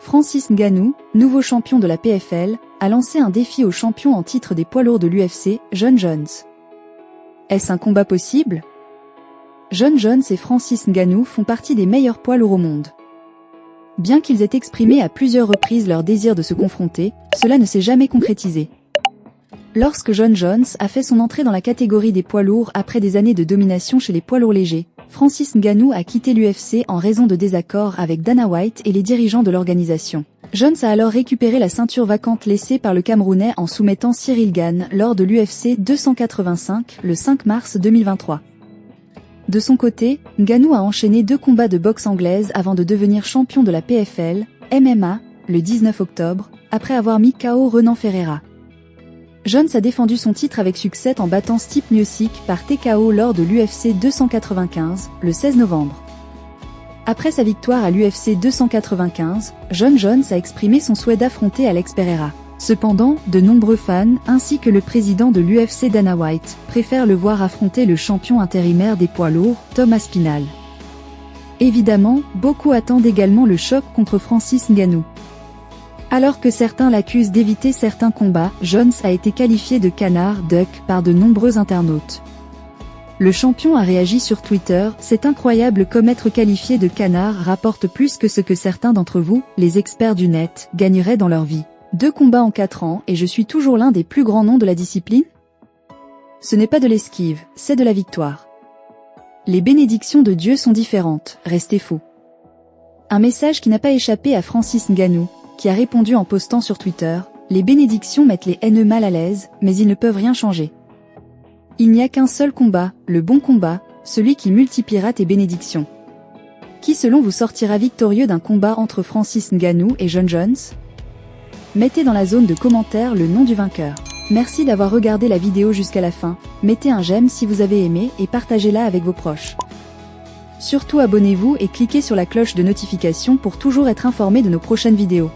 Francis Ngannou, nouveau champion de la PFL, a lancé un défi au champion en titre des poids lourds de l'UFC, Jon Jones. Est-ce un combat possible? Jon Jones et Francis Ngannou font partie des meilleurs poids lourds au monde. Bien qu'ils aient exprimé à plusieurs reprises leur désir de se confronter, cela ne s'est jamais concrétisé. Lorsque Jon Jones a fait son entrée dans la catégorie des poids lourds après des années de domination chez les poids lourds légers, Francis Ngannou a quitté l'UFC en raison de désaccords avec Dana White et les dirigeants de l'organisation. Jones a alors récupéré la ceinture vacante laissée par le Camerounais en soumettant Cyril Gane lors de l'UFC 285 le 5 mars 2023. De son côté, Ngannou a enchaîné 2 combats de boxe anglaise avant de devenir champion de la PFL, MMA, le 19 octobre, après avoir mis KO Renan Ferreira. Jones a défendu son titre avec succès en battant Stipe Miocic par TKO lors de l'UFC 295, le 16 novembre. Après sa victoire à l'UFC 295, Jon Jones a exprimé son souhait d'affronter Alex Pereira. Cependant, de nombreux fans, ainsi que le président de l'UFC Dana White, préfèrent le voir affronter le champion intérimaire des poids lourds, Tom Aspinall. Évidemment, beaucoup attendent également le choc contre Francis Ngannou. Alors que certains l'accusent d'éviter certains combats, Jones a été qualifié de canard duck par de nombreux internautes. Le champion a réagi sur Twitter, « C'est incroyable comme être qualifié de canard rapporte plus que ce que certains d'entre vous, les experts du net, gagneraient dans leur vie. 2 combats en 4 ans et je suis toujours l'un des plus grands noms de la discipline ? Ce n'est pas de l'esquive, c'est de la victoire. Les bénédictions de Dieu sont différentes, restez fous. » Un message qui n'a pas échappé à Francis Ngannou, qui a répondu en postant sur Twitter, « Les bénédictions mettent les haineux mal à l'aise, mais ils ne peuvent rien changer. Il n'y a qu'un seul combat, le bon combat, celui qui multipliera tes bénédictions. » Qui selon vous sortira victorieux d'un combat entre Francis Ngannou et Jon Jones? Mettez dans la zone de commentaires le nom du vainqueur. Merci d'avoir regardé la vidéo jusqu'à la fin, mettez un j'aime si vous avez aimé et partagez-la avec vos proches. Surtout abonnez-vous et cliquez sur la cloche de notification pour toujours être informé de nos prochaines vidéos.